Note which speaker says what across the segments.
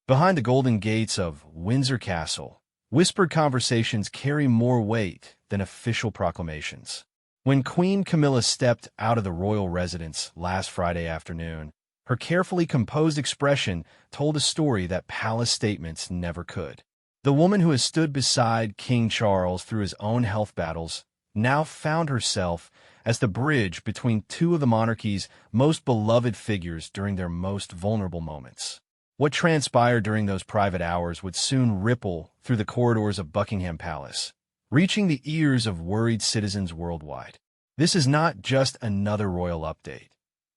Speaker 1: Behind the golden gates of Windsor Castle, whispered conversations carry more weight than official proclamations. When Queen Camilla stepped out of the royal residence last Friday afternoon, her carefully composed expression told a story that palace statements never could. The woman who has stood beside King Charles through his own health battles now found herself as the bridge between two of the monarchy's most beloved figures during their most vulnerable moments. What transpired during those private hours would soon ripple through the corridors of Buckingham Palace, reaching the ears of worried citizens worldwide. This is not just another royal update.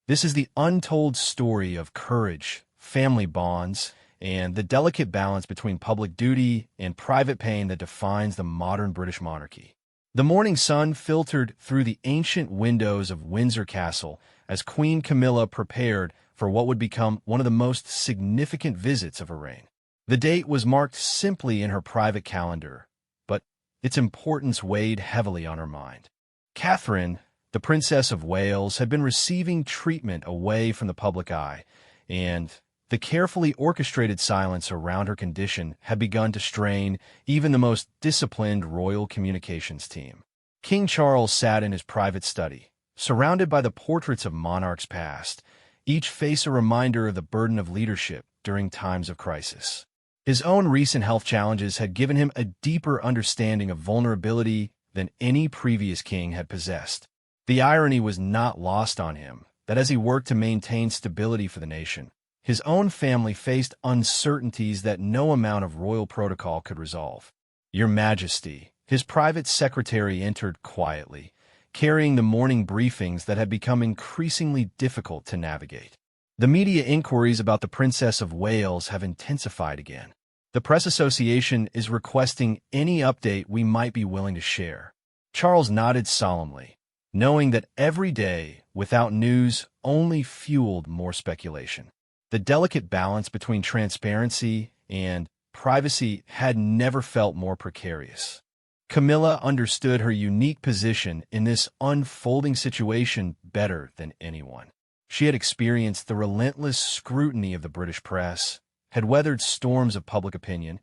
Speaker 1: This is the untold story of courage, family bonds, and the delicate balance between public duty and private pain that defines the modern British monarchy. The morning sun filtered through the ancient windows of Windsor Castle as Queen Camilla prepared for what would become one of the most significant visits of her reign. The date was marked simply in her private calendar, but its importance weighed heavily on her mind. Catherine, the Princess of Wales, had been receiving treatment away from the public eye, and the carefully orchestrated silence around her condition had begun to strain even the most disciplined royal communications team. King Charles sat in his private study, surrounded by the portraits of monarchs past, each face a reminder of the burden of leadership during times of crisis. His own recent health challenges had given him a deeper understanding of vulnerability than any previous king had possessed. The irony was not lost on him that as he worked to maintain stability for the nation, his own family faced uncertainties that no amount of royal protocol could resolve. "Your Majesty," his private secretary entered quietly, carrying the morning briefings that had become increasingly difficult to navigate. The media inquiries about the Princess of Wales have intensified again. The Press Association is requesting any update we might be willing to share. Charles nodded solemnly, knowing that every day without news only fueled more speculation. The delicate balance between transparency and privacy had never felt more precarious. Camilla understood her unique position in this unfolding situation better than anyone. She had experienced the relentless scrutiny of the British press, had weathered storms of public opinion,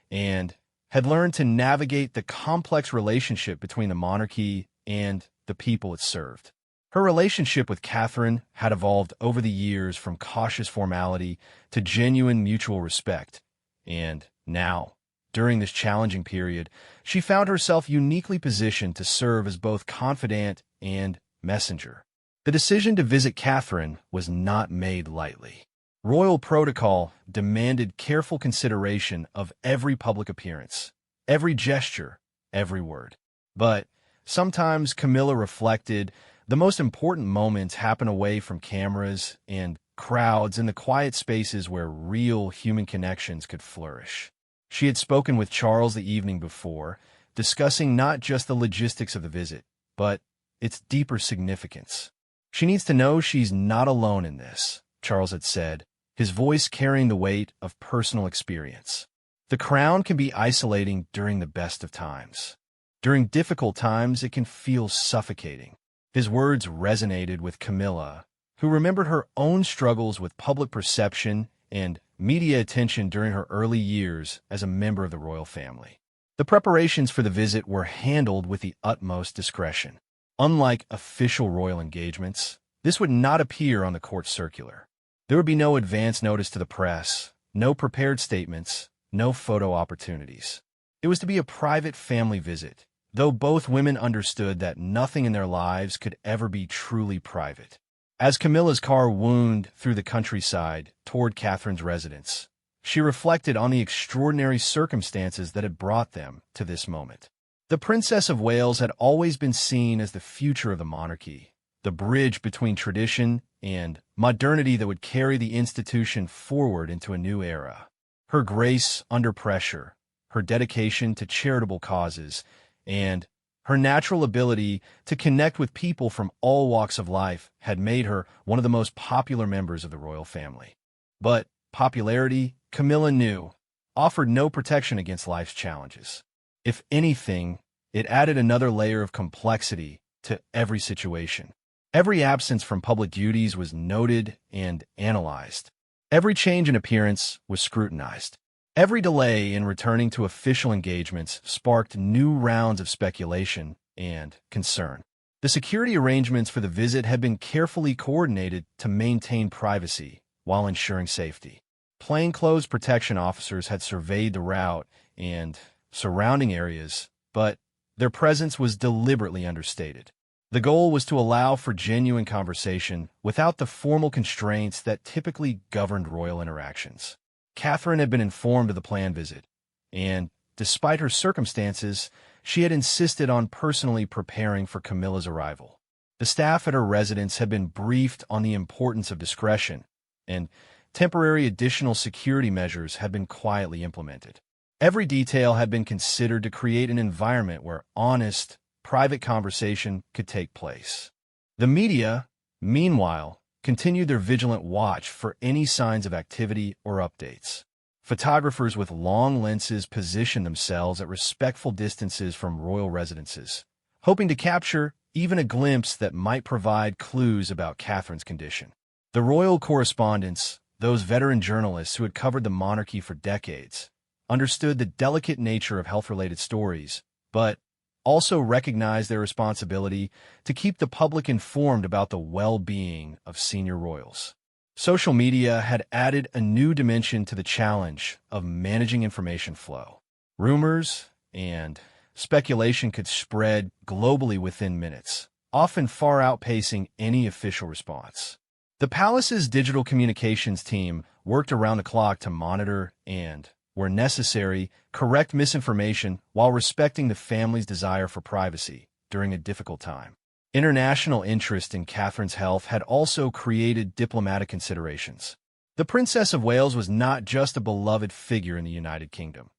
Speaker 1: and had learned to navigate the complex relationship between the monarchy and the people it served. Her relationship with Catherine had evolved over the years from cautious formality to genuine mutual respect, and now, during this challenging period, she found herself uniquely positioned to serve as both confidant and messenger. The decision to visit Catherine was not made lightly. Royal protocol demanded careful consideration of every public appearance, every gesture, every word. But sometimes, Camilla reflected, the most important moments happen away from cameras and crowds in the quiet spaces where real human connections could flourish. She had spoken with Charles the evening before, discussing not just the logistics of the visit, but its deeper significance. "She needs to know she's not alone in this," Charles had said, his voice carrying the weight of personal experience. "The crown can be isolating during the best of times. During difficult times, it can feel suffocating." His words resonated with Camilla, who remembered her own struggles with public perception and media attention during her early years as a member of the royal family. The preparations for the visit were handled with the utmost discretion. Unlike official royal engagements, this would not appear on the court circular. There would be no advance notice to the press, no prepared statements, no photo opportunities. It was to be a private family visit, though both women understood that nothing in their lives could ever be truly private. As Camilla's car wound through the countryside toward Catherine's residence, she reflected on the extraordinary circumstances that had brought them to this moment. The Princess of Wales had always been seen as the future of the monarchy, the bridge between tradition and modernity that would carry the institution forward into a new era. Her grace under pressure, her dedication to charitable causes, and her natural ability to connect with people from all walks of life had made her one of the most popular members of the royal family. But popularity, Camilla knew, offered no protection against life's challenges. If anything, it added another layer of complexity to every situation. Every absence from public duties was noted and analyzed. Every change in appearance was scrutinized. Every delay in returning to official engagements sparked new rounds of speculation and concern. The security arrangements for the visit had been carefully coordinated to maintain privacy while ensuring safety. Plainclothes protection officers had surveyed the route and surrounding areas, but their presence was deliberately understated. The goal was to allow for genuine conversation without the formal constraints that typically governed royal interactions. Catherine had been informed of the planned visit, and, despite her circumstances, she had insisted on personally preparing for Camilla's arrival. The staff at her residence had been briefed on the importance of discretion, and temporary additional security measures had been quietly implemented. Every detail had been considered to create an environment where honest, private conversation could take place. The media, meanwhile, continued their vigilant watch for any signs of activity or updates. Photographers with long lenses positioned themselves at respectful distances from royal residences, hoping to capture even a glimpse that might provide clues about Catherine's condition. The royal correspondents, those veteran journalists who had covered the monarchy for decades, understood the delicate nature of health-related stories, but also recognized their responsibility to keep the public informed about the well-being of senior royals. Social media had added a new dimension to the challenge of managing information flow. Rumors and speculation could spread globally within minutes, often far outpacing any official response. The palace's digital communications team worked around the clock to monitor and, where necessary, correct misinformation while respecting the family's desire for privacy during a difficult time. International interest in Catherine's health had also created diplomatic considerations. The Princess of Wales was not just a beloved figure in the United Kingdom.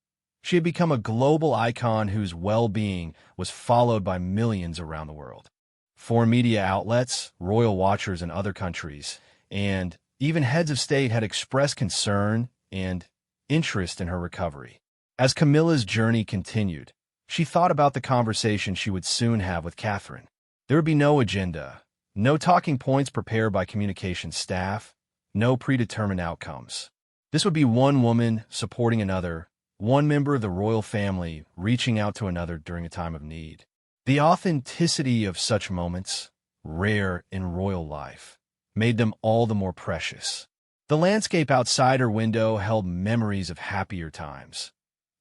Speaker 1: She had become a global icon whose well-being was followed by millions around the world. Foreign media outlets, royal watchers in other countries, and even heads of state had expressed concern and interest in her recovery. As Camilla's journey continued, she thought about the conversation she would soon have with Catherine. There would be no agenda, no talking points prepared by communications staff, no predetermined outcomes. This would be one woman supporting another, one member of the royal family reaching out to another during a time of need. The authenticity of such moments, rare in royal life, made them all the more precious. The landscape outside her window held memories of happier times.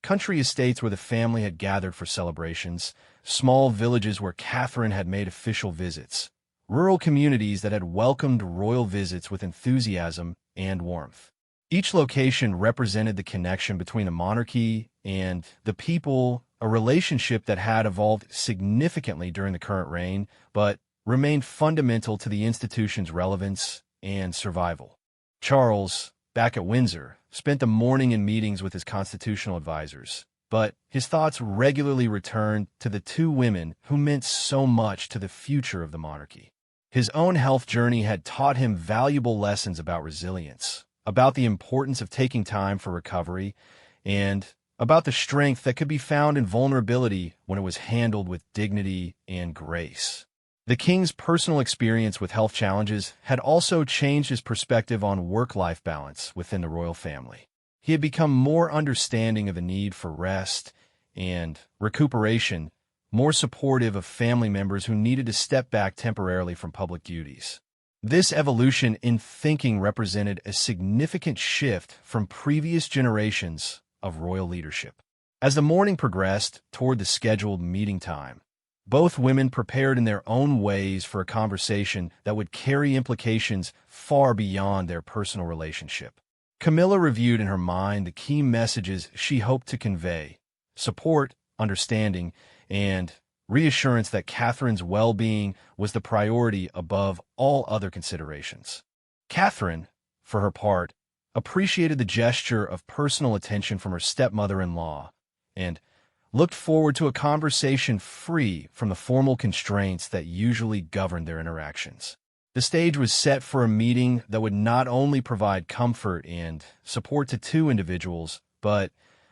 Speaker 1: Country estates where the family had gathered for celebrations, small villages where Catherine had made official visits, rural communities that had welcomed royal visits with enthusiasm and warmth. Each location represented the connection between the monarchy and the people, a relationship that had evolved significantly during the current reign, but remained fundamental to the institution's relevance and survival. Charles, back at Windsor, spent the morning in meetings with his constitutional advisors, but his thoughts regularly returned to the two women who meant so much to the future of the monarchy. His own health journey had taught him valuable lessons about resilience, about the importance of taking time for recovery, and about the strength that could be found in vulnerability when it was handled with dignity and grace. The king's personal experience with health challenges had also changed his perspective on work-life balance within the royal family. He had become more understanding of the need for rest and recuperation, more supportive of family members who needed to step back temporarily from public duties. This evolution in thinking represented a significant shift from previous generations of royal leadership. As the morning progressed toward the scheduled meeting time, both women prepared in their own ways for a conversation that would carry implications far beyond their personal relationship. Camilla reviewed in her mind the key messages she hoped to convey: support, understanding, and reassurance that Catherine's well-being was the priority above all other considerations. Catherine, for her part, appreciated the gesture of personal attention from her stepmother-in-law and looked forward to a conversation free from the formal constraints that usually governed their interactions. The stage was set for a meeting that would not only provide comfort and support to two individuals, but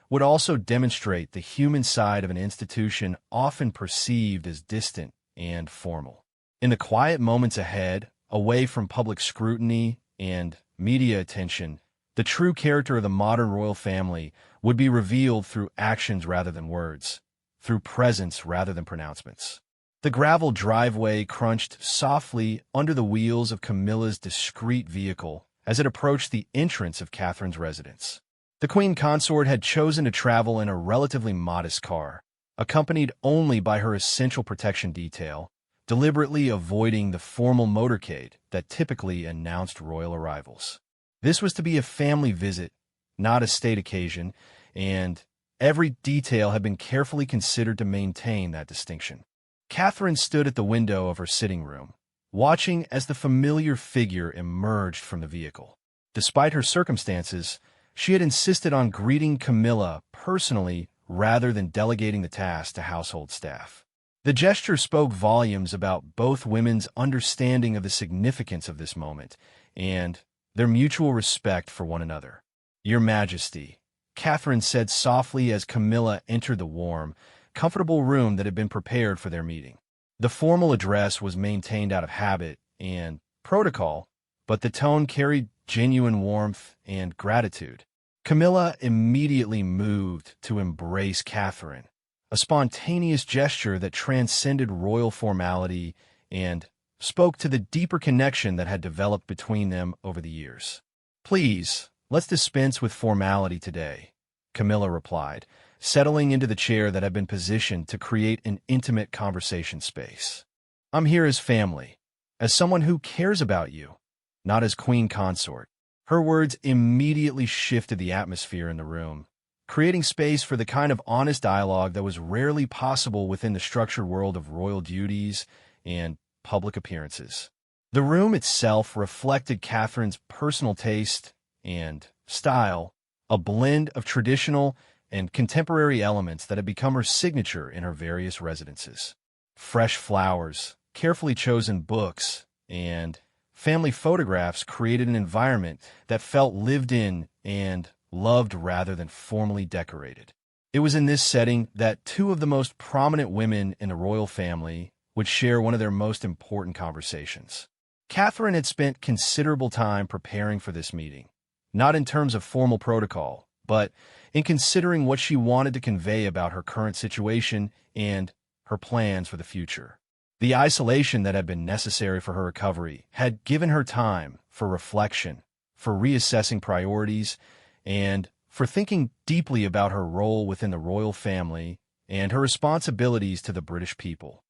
Speaker 1: would also demonstrate the human side of an institution often perceived as distant and formal. In the quiet moments ahead, away from public scrutiny and media attention, The true character of the modern royal family would be revealed through actions rather than words, through presence rather than pronouncements. The gravel driveway crunched softly under the wheels of Camilla's discreet vehicle as it approached the entrance of Catherine's residence. The queen consort had chosen to travel in a relatively modest car, accompanied only by her essential protection detail, deliberately avoiding the formal motorcade that typically announced royal arrivals. This was to be a family visit, not a state occasion, and every detail had been carefully considered to maintain that distinction. Catherine stood at the window of her sitting room, watching as the familiar figure emerged from the vehicle. Despite her circumstances, she had insisted on greeting Camilla personally rather than delegating the task to household staff. The gesture spoke volumes about both women's understanding of the significance of this moment and their mutual respect for one another. "Your Majesty," Catherine said softly as Camilla entered the warm, comfortable room that had been prepared for their meeting. The formal address was maintained out of habit and protocol, but the tone carried genuine warmth and gratitude. Camilla immediately moved to embrace Catherine, a spontaneous gesture that transcended royal formality and spoke to the deeper connection that had developed between them over the years. "Please, let's dispense with formality today," Camilla replied, settling into the chair that had been positioned to create an intimate conversation space. "I'm here as family, as someone who cares about you, not as queen consort." Her words immediately shifted the atmosphere in the room, creating space for the kind of honest dialogue that was rarely possible within the structured world of royal duties and public appearances. The room itself reflected Catherine's personal taste and style, a blend of traditional and contemporary elements that had become her signature in her various residences. Fresh flowers, carefully chosen books, and family photographs created an environment that felt lived in and loved rather than formally decorated. It was in this setting that two of the most prominent women in the royal family would share one of their most important conversations. Catherine had spent considerable time preparing for this meeting, not in terms of formal protocol, but in considering what she wanted to convey about her current situation and her plans for the future. The isolation that had been necessary for her recovery had given her time for reflection, for reassessing priorities, and for thinking deeply about her role within the royal family and her responsibilities to the British people.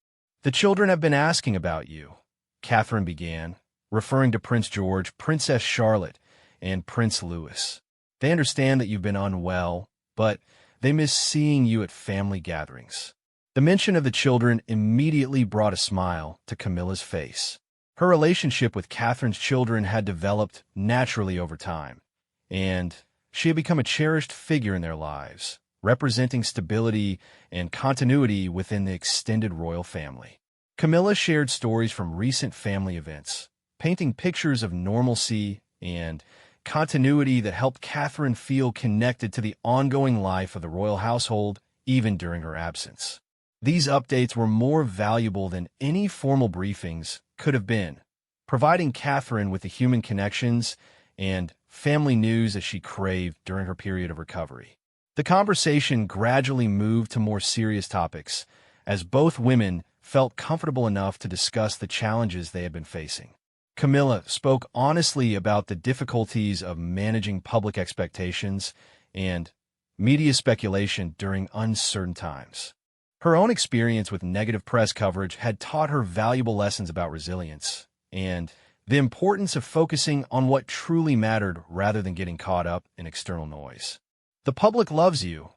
Speaker 1: "The children have been asking about you," Catherine began, referring to Prince George, Princess Charlotte, and Prince Louis. "They understand that you've been unwell, but they miss seeing you at family gatherings." The mention of the children immediately brought a smile to Camilla's face. Her relationship with Catherine's children had developed naturally over time, and she had become a cherished figure in their lives, representing stability and continuity within the extended royal family. Camilla shared stories from recent family events, painting pictures of normalcy and continuity that helped Catherine feel connected to the ongoing life of the royal household even during her absence. These updates were more valuable than any formal briefings could have been, providing Catherine with the human connections and family news that she craved during her period of recovery. The conversation gradually moved to more serious topics, as both women felt comfortable enough to discuss the challenges they had been facing. Camilla spoke honestly about the difficulties of managing public expectations and media speculation during uncertain times. Her own experience with negative press coverage had taught her valuable lessons about resilience and the importance of focusing on what truly mattered rather than getting caught up in external noise. "The public loves you,"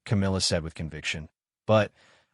Speaker 1: Camilla said with conviction, "but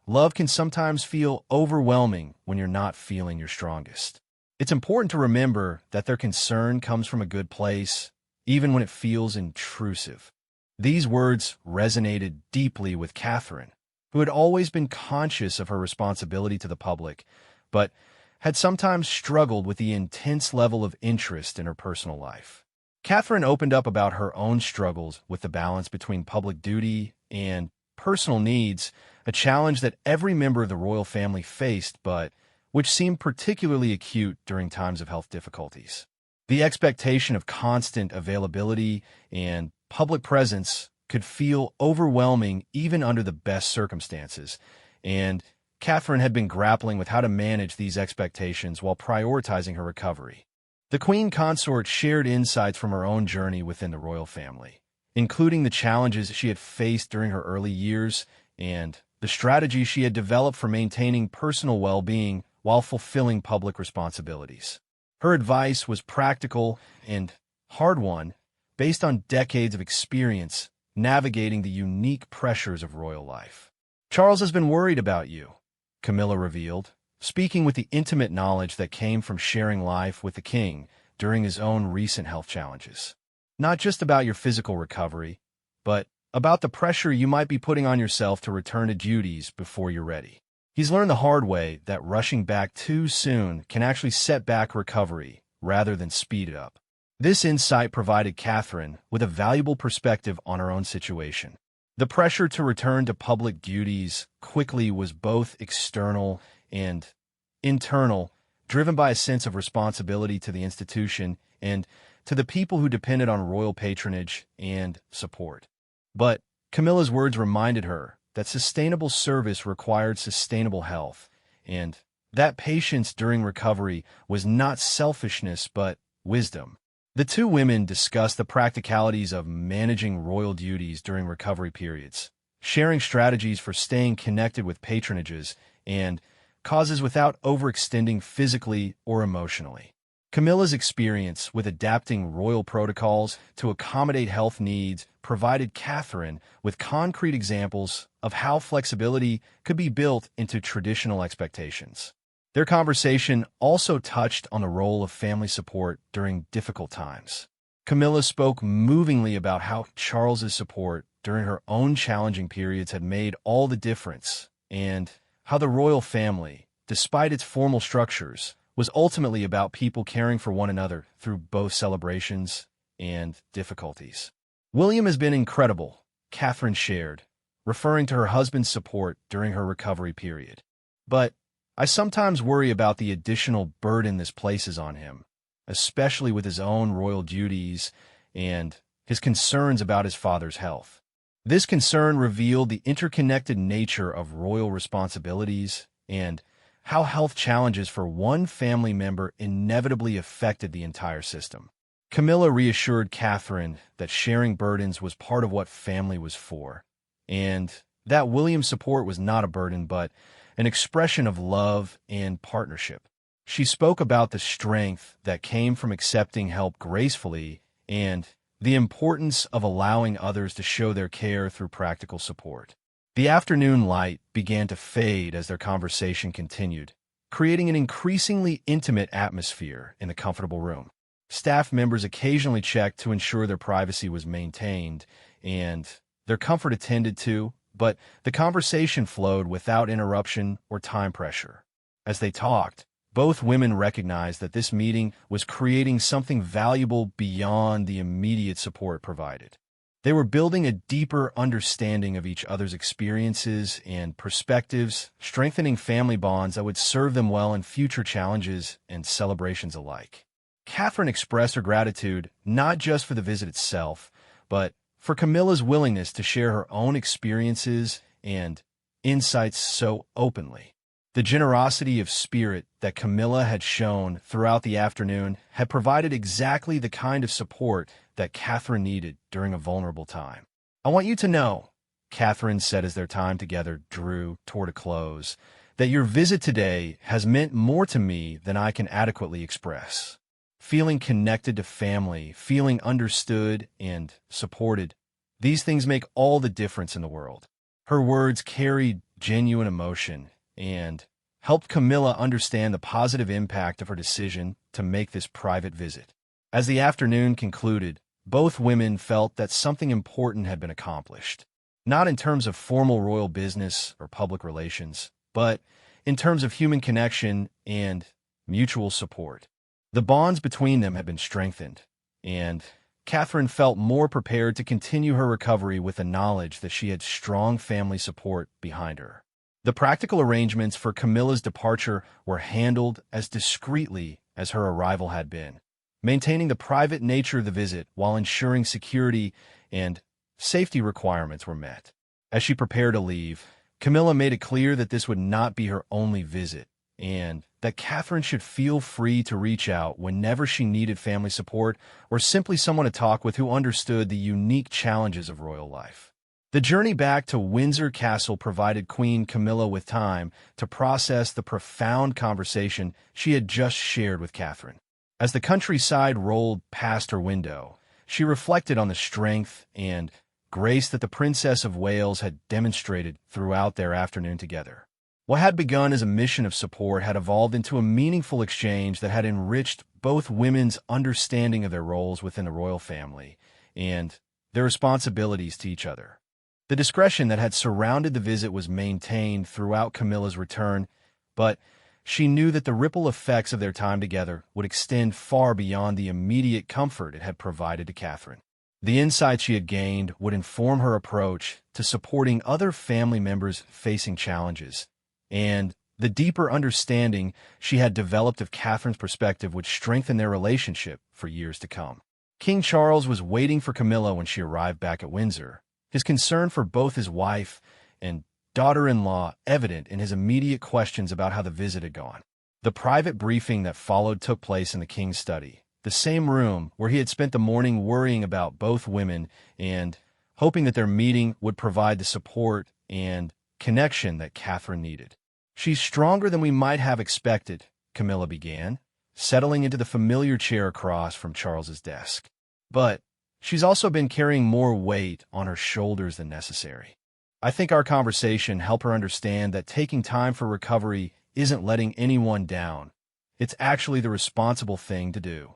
Speaker 1: love can sometimes feel overwhelming when you're not feeling your strongest. It's important to remember that their concern comes from a good place, even when it feels intrusive." These words resonated deeply with Catherine, who had always been conscious of her responsibility to the public, but had sometimes struggled with the intense level of interest in her personal life. Catherine opened up about her own struggles with the balance between public duty and personal needs, a challenge that every member of the royal family faced, but which seemed particularly acute during times of health difficulties. The expectation of constant availability and public presence could feel overwhelming even under the best circumstances, and Catherine had been grappling with how to manage these expectations while prioritizing her recovery. The Queen Consort shared insights from her own journey within the royal family, including the challenges she had faced during her early years and the strategies she had developed for maintaining personal well-being while fulfilling public responsibilities. Her advice was practical and hard-won, based on decades of experience navigating the unique pressures of royal life. "Charles has been worried about you," Camilla revealed, speaking with the intimate knowledge that came from sharing life with the king during his own recent health challenges. "Not just about your physical recovery, but about the pressure you might be putting on yourself to return to duties before you're ready. He's learned the hard way that rushing back too soon can actually set back recovery rather than speed it up." This insight provided Catherine with a valuable perspective on her own situation. The pressure to return to public duties quickly was both external and internal, driven by a sense of responsibility to the institution and to the people who depended on royal patronage and support. But Camilla's words reminded her that sustainable service required sustainable health, and that patience during recovery was not selfishness but wisdom. The two women discussed the practicalities of managing royal duties during recovery periods, sharing strategies for staying connected with patronages and causes without overextending physically or emotionally. Camilla's experience with adapting royal protocols to accommodate health needs provided Catherine with concrete examples of how flexibility could be built into traditional expectations. Their conversation also touched on the role of family support during difficult times. Camilla spoke movingly about how Charles's support during her own challenging periods had made all the difference, and how the royal family, despite its formal structures, was ultimately about people caring for one another through both celebrations and difficulties. "William has been incredible," Catherine shared, referring to her husband's support during her recovery period. "But I sometimes worry about the additional burden this places on him, especially with his own royal duties and his concerns about his father's health." This concern revealed the interconnected nature of royal responsibilities and how health challenges for one family member inevitably affected the entire system. Camilla reassured Catherine that sharing burdens was part of what family was for, and that William's support was not a burden but an expression of love and partnership. She spoke about the strength that came from accepting help gracefully and the importance of allowing others to show their care through practical support. The afternoon light began to fade as their conversation continued, creating an increasingly intimate atmosphere in the comfortable room. Staff members occasionally checked to ensure their privacy was maintained and their comfort attended to, but the conversation flowed without interruption or time pressure. As they talked, both women recognized that this meeting was creating something valuable beyond the immediate support provided. They were building a deeper understanding of each other's experiences and perspectives, strengthening family bonds that would serve them well in future challenges and celebrations alike. Catherine expressed her gratitude not just for the visit itself, but for Camilla's willingness to share her own experiences and insights so openly. The generosity of spirit that Camilla had shown throughout the afternoon had provided exactly the kind of support that Catherine needed during a vulnerable time. "I want you to know," Catherine said as their time together drew toward a close, "that your visit today has meant more to me than I can adequately express. Feeling connected to family, feeling understood and supported, these things make all the difference in the world." Her words carried genuine emotion and helped Camilla understand the positive impact of her decision to make this private visit. As the afternoon concluded, both women felt that something important had been accomplished, not in terms of formal royal business or public relations, but in terms of human connection and mutual support. The bonds between them had been strengthened, and Catherine felt more prepared to continue her recovery with the knowledge that she had strong family support behind her. The practical arrangements for Camilla's departure were handled as discreetly as her arrival had been, maintaining the private nature of the visit while ensuring security and safety requirements were met. As she prepared to leave, Camilla made it clear that this would not be her only visit, and that Catherine should feel free to reach out whenever she needed family support or simply someone to talk with who understood the unique challenges of royal life. The journey back to Windsor Castle provided Queen Camilla with time to process the profound conversation she had just shared with Catherine. As the countryside rolled past her window, she reflected on the strength and grace that the Princess of Wales had demonstrated throughout their afternoon together. What had begun as a mission of support had evolved into a meaningful exchange that had enriched both women's understanding of their roles within the royal family and their responsibilities to each other. The discretion that had surrounded the visit was maintained throughout Camilla's return, but she knew that the ripple effects of their time together would extend far beyond the immediate comfort it had provided to Catherine. The insights she had gained would inform her approach to supporting other family members facing challenges, and the deeper understanding she had developed of Catherine's perspective would strengthen their relationship for years to come. King Charles was waiting for Camilla when she arrived back at Windsor, his concern for both his wife and daughter-in-law evident in his immediate questions about how the visit had gone. The private briefing that followed took place in the king's study, the same room where he had spent the morning worrying about both women and hoping that their meeting would provide the support and connection that Catherine needed. "She's stronger than we might have expected," Camilla began, settling into the familiar chair across from Charles's desk. "But she's also been carrying more weight on her shoulders than necessary. I think our conversation helped her understand that taking time for recovery isn't letting anyone down. It's actually the responsible thing to do."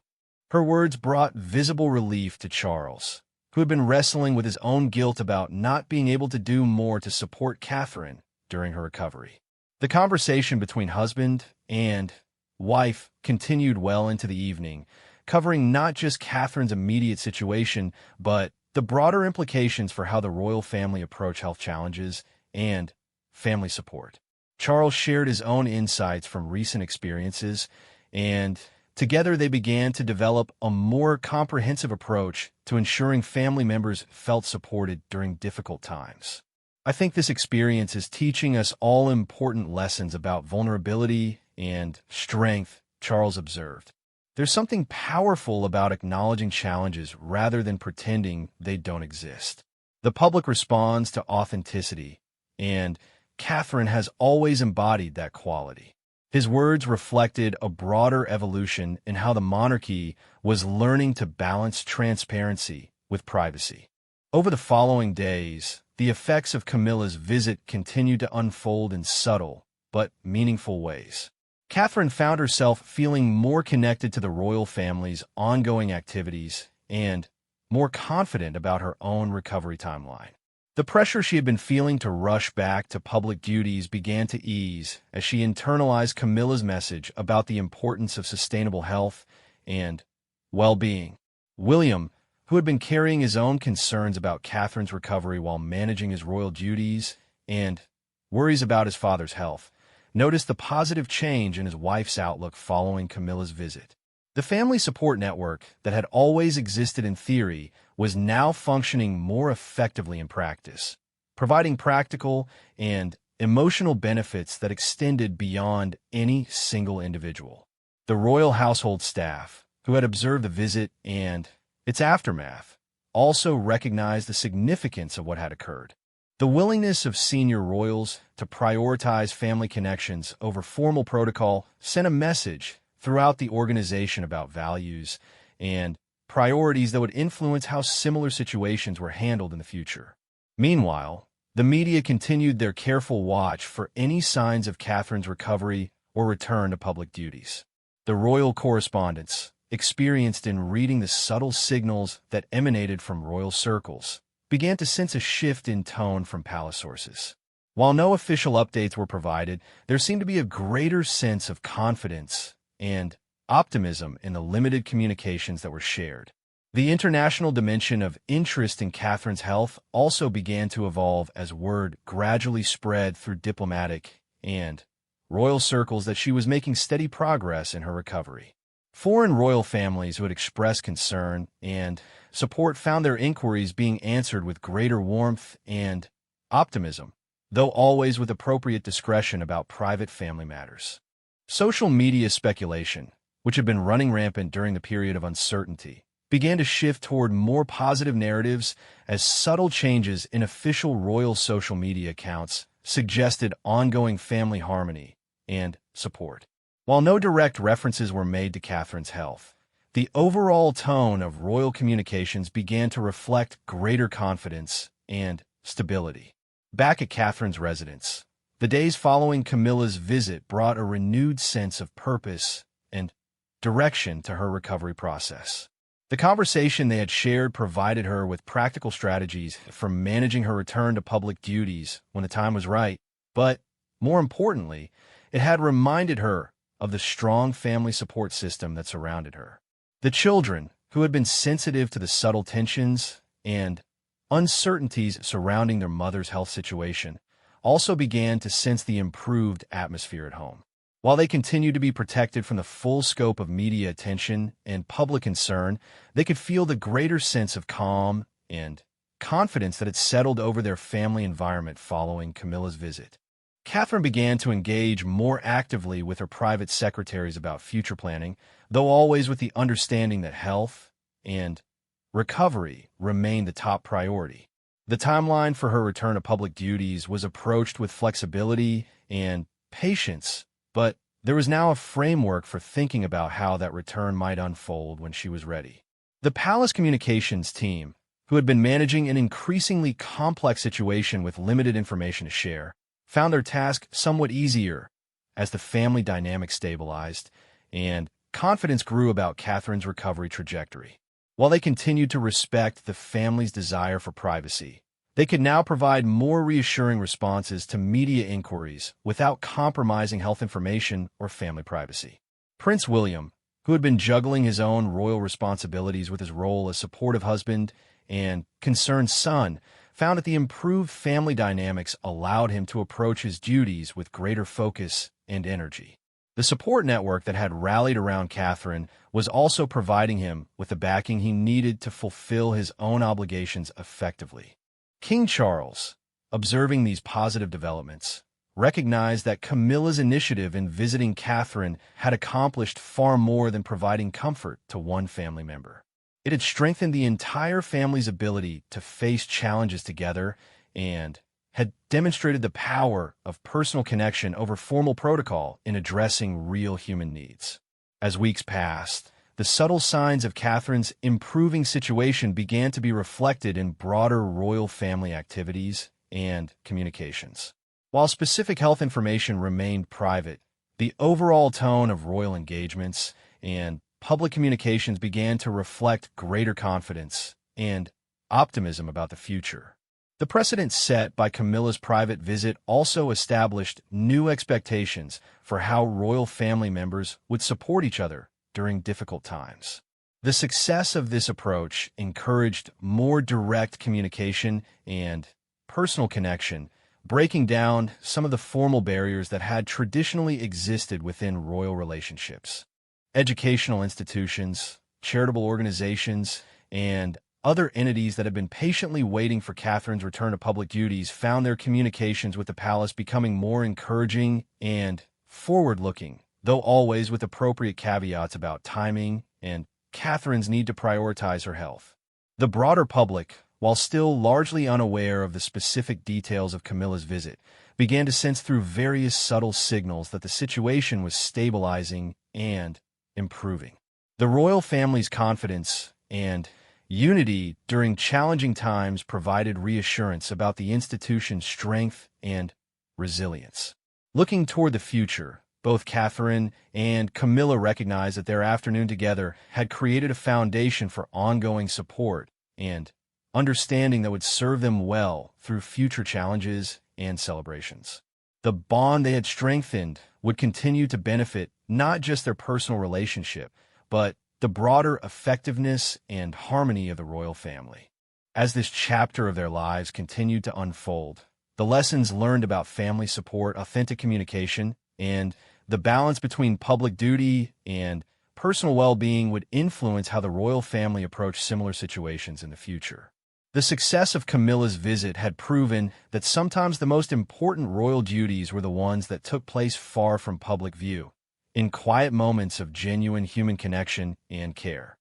Speaker 1: Her words brought visible relief to Charles, who had been wrestling with his own guilt about not being able to do more to support Catherine during her recovery. The conversation between husband and wife continued well into the evening, covering not just Catherine's immediate situation, but the broader implications for how the royal family approach health challenges and family support. Charles shared his own insights from recent experiences, and together they began to develop a more comprehensive approach to ensuring family members felt supported during difficult times. "I think this experience is teaching us all important lessons about vulnerability and strength," Charles observed. "There's something powerful about acknowledging challenges rather than pretending they don't exist. The public responds to authenticity, and Catherine has always embodied that quality." His words reflected a broader evolution in how the monarchy was learning to balance transparency with privacy. Over the following days, the effects of Camilla's visit continued to unfold in subtle but meaningful ways. Catherine found herself feeling more connected to the royal family's ongoing activities and more confident about her own recovery timeline. The pressure she had been feeling to rush back to public duties began to ease as she internalized Camilla's message about the importance of sustainable health and well-being. William, who had been carrying his own concerns about Catherine's recovery while managing his royal duties and worries about his father's health, noticed the positive change in his wife's outlook following Camilla's visit. The family support network that had always existed in theory was now functioning more effectively in practice, providing practical and emotional benefits that extended beyond any single individual. The royal household staff, who had observed the visit and its aftermath, also recognized the significance of what had occurred. The willingness of senior royals to prioritize family connections over formal protocol sent a message throughout the organization about values and priorities that would influence how similar situations were handled in the future. Meanwhile, the media continued their careful watch for any signs of Catherine's recovery or return to public duties. The royal correspondents, experienced in reading the subtle signals that emanated from royal circles, began to sense a shift in tone from palace sources. While no official updates were provided, there seemed to be a greater sense of confidence and optimism in the limited communications that were shared. The international dimension of interest in Catherine's health also began to evolve as word gradually spread through diplomatic and royal circles that she was making steady progress in her recovery. Foreign royal families who had expressed concern and support found their inquiries being answered with greater warmth and optimism, though always with appropriate discretion about private family matters. Social media speculation, which had been running rampant during the period of uncertainty, began to shift toward more positive narratives as subtle changes in official royal social media accounts suggested ongoing family harmony and support. While no direct references were made to Catherine's health, the overall tone of royal communications began to reflect greater confidence and stability. Back at Catherine's residence, the days following Camilla's visit brought a renewed sense of purpose and direction to her recovery process. The conversation they had shared provided her with practical strategies for managing her return to public duties when the time was right, but, more importantly, it had reminded her of the strong family support system that surrounded her. The children, who had been sensitive to the subtle tensions and uncertainties surrounding their mother's health situation, also began to sense the improved atmosphere at home. While they continued to be protected from the full scope of media attention and public concern, they could feel the greater sense of calm and confidence that had settled over their family environment following Camilla's visit. Catherine began to engage more actively with her private secretaries about future planning, though always with the understanding that health and recovery remained the top priority. The timeline for her return to public duties was approached with flexibility and patience, but there was now a framework for thinking about how that return might unfold when she was ready. The palace communications team, who had been managing an increasingly complex situation with limited information to share, found their task somewhat easier as the family dynamic stabilized and confidence grew about Catherine's recovery trajectory. While they continued to respect the family's desire for privacy, they could now provide more reassuring responses to media inquiries without compromising health information or family privacy. Prince William, who had been juggling his own royal responsibilities with his role as supportive husband and concerned son, found that the improved family dynamics allowed him to approach his duties with greater focus and energy. The support network that had rallied around Catherine was also providing him with the backing he needed to fulfill his own obligations effectively. King Charles, observing these positive developments, recognized that Camilla's initiative in visiting Catherine had accomplished far more than providing comfort to one family member. It had strengthened the entire family's ability to face challenges together and had demonstrated the power of personal connection over formal protocol in addressing real human needs. As weeks passed, the subtle signs of Catherine's improving situation began to be reflected in broader royal family activities and communications. While specific health information remained private, the overall tone of royal engagements and public communications began to reflect greater confidence and optimism about the future. The precedent set by Camilla's private visit also established new expectations for how royal family members would support each other during difficult times. The success of this approach encouraged more direct communication and personal connection, breaking down some of the formal barriers that had traditionally existed within royal relationships. Educational institutions, charitable organizations, and other entities that had been patiently waiting for Catherine's return to public duties found their communications with the palace becoming more encouraging and forward-looking, though always with appropriate caveats about timing and Catherine's need to prioritize her health. The broader public, while still largely unaware of the specific details of Camilla's visit, began to sense through various subtle signals that the situation was stabilizing and improving. The royal family's confidence and unity during challenging times provided reassurance about the institution's strength and resilience. Looking toward the future, both Catherine and Camilla recognized that their afternoon together had created a foundation for ongoing support and understanding that would serve them well through future challenges and celebrations. The bond they had strengthened would continue to benefit not just their personal relationship, but the broader effectiveness and harmony of the royal family. As this chapter of their lives continued to unfold, the lessons learned about family support, authentic communication, and the balance between public duty and personal well-being would influence how the royal family approached similar situations in the future. The success of Camilla's visit had proven that sometimes the most important royal duties were the ones that took place far from public view, in quiet moments of genuine human connection and care.